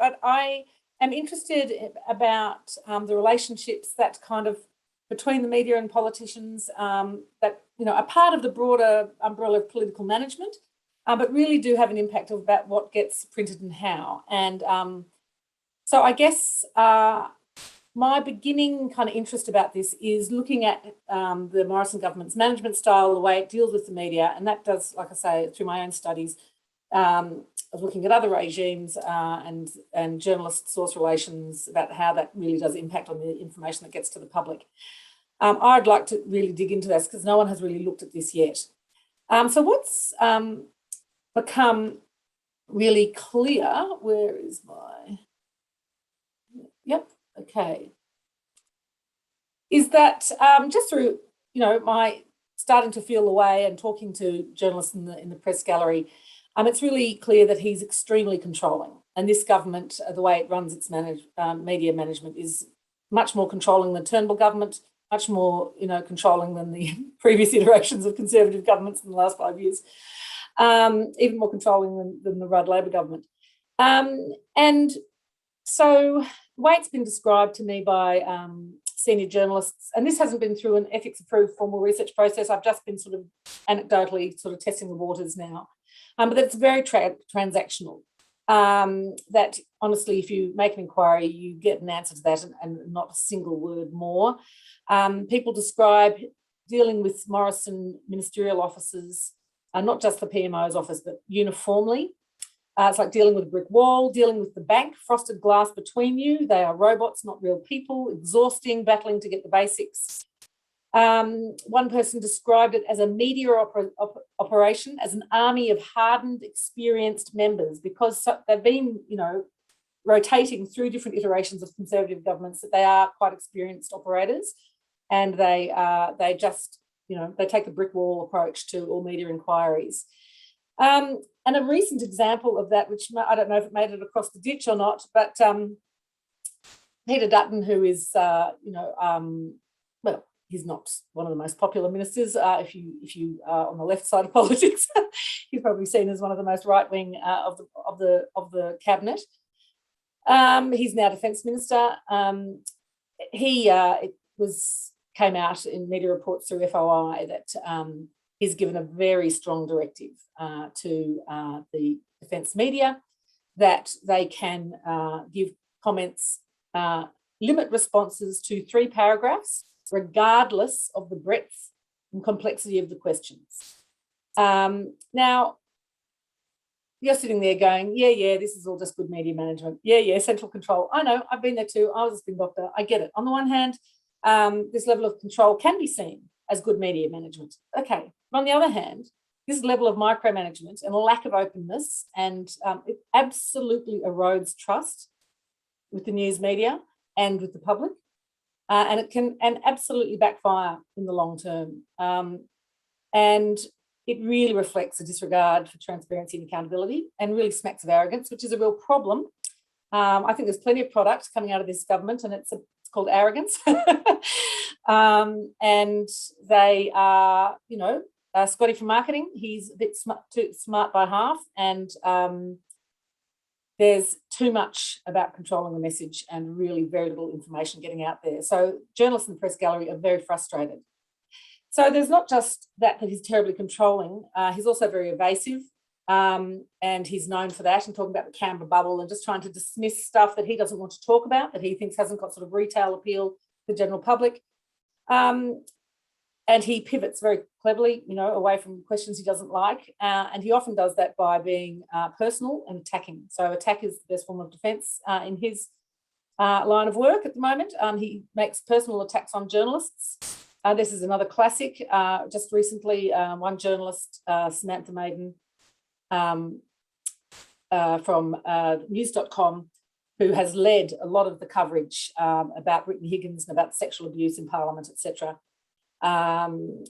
but I am interested about the relationships that kind of between the media and politicians that, are part of the broader umbrella of political management, but really do have an impact about what gets printed and how. And so I guess my beginning kind of interest about this is looking at the Morrison government's management style, the way it deals with the media, and that does, like I say, through my own studies, of looking at other regimes and journalist-source relations about how that really does impact on the information that gets to the public. I'd like to really dig into this because no one has really looked at this yet. So what's become really clear, where is my... Yep, okay. Is that just through, my starting to feel the way and talking to journalists in the press gallery, it's really clear that he's extremely controlling. And this government, the way it runs its media management is much more controlling than Turnbull government, much more, controlling than the previous iterations of Conservative governments in the last 5 years, even more controlling than the Rudd Labor government. And so the way it's been described to me by senior journalists, and this hasn't been through an ethics-approved formal research process, I've just been sort of anecdotally sort of testing the waters now, but it's very transactional. That honestly, if you make an inquiry, you get an answer to that and not a single word more. People describe dealing with Morrison ministerial officers, not just the PMO's office, but uniformly. It's like dealing with a brick wall, dealing with the bank, frosted glass between you. They are robots, not real people, exhausting, battling to get the basics. One person described it as a media operation, as an army of hardened, experienced members, because they've been, rotating through different iterations of Conservative governments, that they are quite experienced operators, and they just, they take the brick wall approach to all media inquiries. And a recent example of that, which I don't know if it made it across the ditch or not, but Peter Dutton, who is, well, he's not one of the most popular ministers. If you are on the left side of politics, he's probably seen as one of the most right wing of the cabinet. He's now Defence Minister. Came out in media reports through FOI that he's given a very strong directive to the defence media that they can give comments, limit responses to 3 paragraphs, regardless of the breadth and complexity of the questions. Now, you're sitting there going, yeah, this is all just good media management. Yeah, central control. I know, I've been there too. I was a spin doctor. I get it. On the one hand, this level of control can be seen as good media management. Okay. But on the other hand, this level of micromanagement and a lack of openness, and it absolutely erodes trust with the news media and with the public. And it can absolutely backfire in the long term. And it really reflects a disregard for transparency and accountability, and really smacks of arrogance, which is a real problem. I think there's plenty of products coming out of this government, and it's called arrogance. And they are, Scotty from marketing, he's a bit too smart by half, and there's too much about controlling the message and really very little information getting out there. So journalists in the press gallery are very frustrated. So there's not just that he's terribly controlling, he's also very evasive, and he's known for that, and talking about the Canberra bubble and just trying to dismiss stuff that he doesn't want to talk about, that he thinks hasn't got sort of retail appeal to the general public. And he pivots very cleverly, away from questions he doesn't like. And he often does that by being personal and attacking. So attack is the best form of defence in his line of work at the moment. He makes personal attacks on journalists. This is another classic. Just recently, one journalist, Samantha Maiden, from news.com, who has led a lot of the coverage about Brittany Higgins and about sexual abuse in Parliament, etc.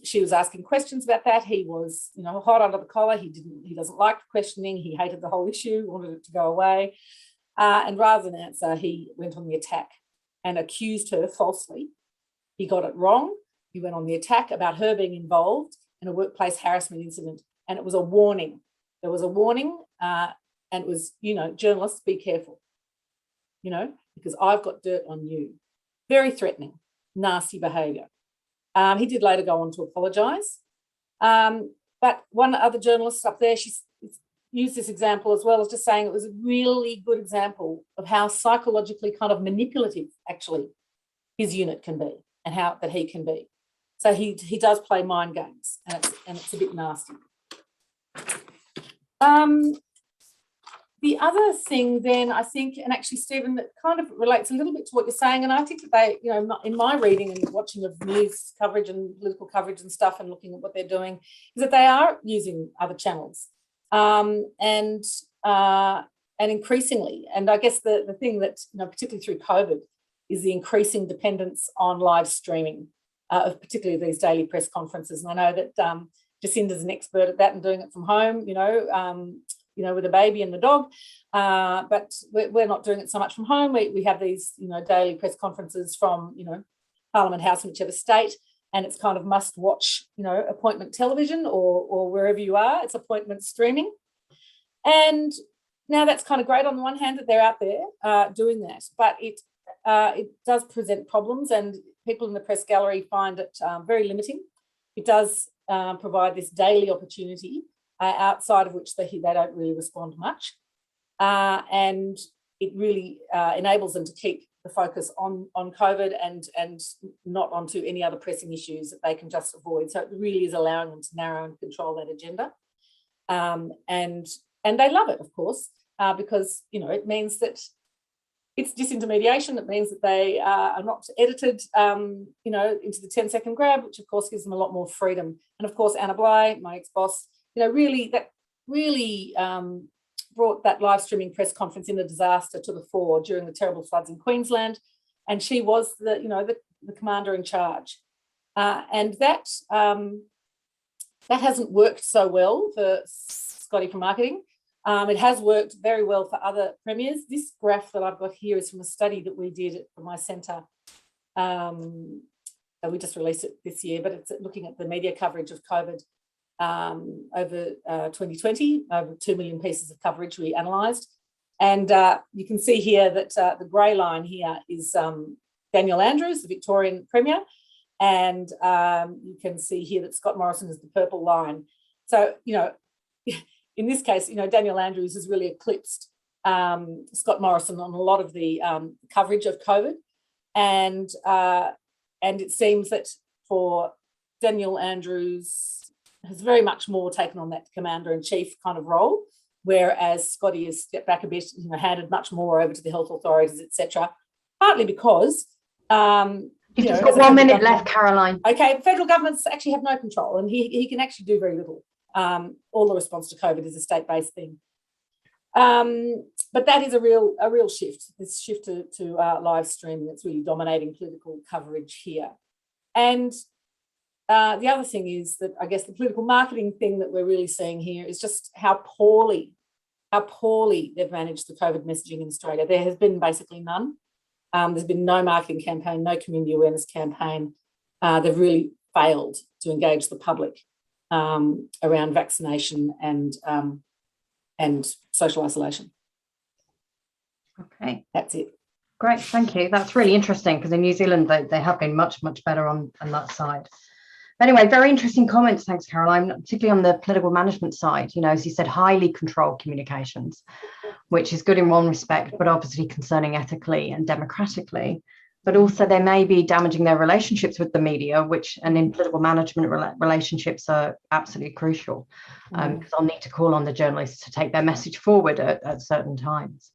She was asking questions about that. He was, hot under the collar. He doesn't like questioning. He hated the whole issue, wanted it to go away. And rather than answer, he went on the attack and accused her falsely. He got it wrong. He went on the attack about her being involved in a workplace harassment incident, and it was a warning. There was a warning, and it was, journalists, be careful. because I've got dirt on you. Very threatening, nasty behaviour. He did later go on to apologise. But one other journalist up there, she's used this example as well as just saying it was a really good example of how psychologically kind of manipulative actually his unit can be and how that he can be. So he does play mind games, and it's a bit nasty. The other thing then, I think, and actually, Stephen, that kind of relates a little bit to what you're saying, and I think that they, in my reading and watching of news coverage and political coverage and stuff and looking at what they're doing, is that they are using other channels. And increasingly, and I guess the thing that, particularly through COVID, is the increasing dependence on live streaming of particularly these daily press conferences. And I know that Jacinda's an expert at that and doing it from home, with a baby and the dog, but we're not doing it so much from home. We have these, daily press conferences from, Parliament House in whichever state, and it's kind of must watch, appointment television or wherever you are, it's appointment streaming. And now that's kind of great on the one hand that they're out there doing that, but it does present problems, and people in the press gallery find it very limiting. It does provide this daily opportunity outside of which they don't really respond much. And it really enables them to keep the focus on COVID and not onto any other pressing issues that they can just avoid. So it really is allowing them to narrow and control that agenda. And they love it, of course, because, it means that it's disintermediation. It means that they are not edited, into the 10-second grab, which of course gives them a lot more freedom. And of course, Anna Bligh, my ex-boss, really brought that live streaming press conference in a disaster to the fore during the terrible floods in Queensland, and she was the commander in charge, and that hasn't worked so well for Scotty from marketing. It has worked very well for other premiers. This graph that I've got here is from a study that we did for my centre. We just released it this year, but it's looking at the media coverage of COVID over 2020, over 2 million pieces of coverage we analysed. And you can see here that the grey line here is Daniel Andrews, the Victorian Premier, and you can see here that Scott Morrison is the purple line. So, in this case, Daniel Andrews has really eclipsed Scott Morrison on a lot of the coverage of COVID. And it seems that for Daniel Andrews has very much more taken on that commander-in-chief kind of role, whereas Scotty has stepped back a bit, handed much more over to the health authorities, etc. Partly because you've just got 1 minute left, Caroline. Okay, federal governments actually have no control, and he can actually do very little. All the response to COVID is a state-based thing. But that is a real shift, this shift to live streaming that's really dominating political coverage here. And the other thing is that I guess the political marketing thing that we're really seeing here is just how poorly they've managed the COVID messaging in Australia. There has been basically none. There's been no marketing campaign, no community awareness campaign. They've really failed to engage the public around vaccination and social isolation. Okay. That's it. Great, thank you. That's really interesting, because in New Zealand they have been much better on that side. Anyway, very interesting comments. Thanks, Caroline, particularly on the political management side. As you said, highly controlled communications, which is good in one respect, but obviously concerning ethically and democratically. But also they may be damaging their relationships with the media, and in political management, relationships are absolutely crucial, because I'll need to call on the journalists to take their message forward at certain times.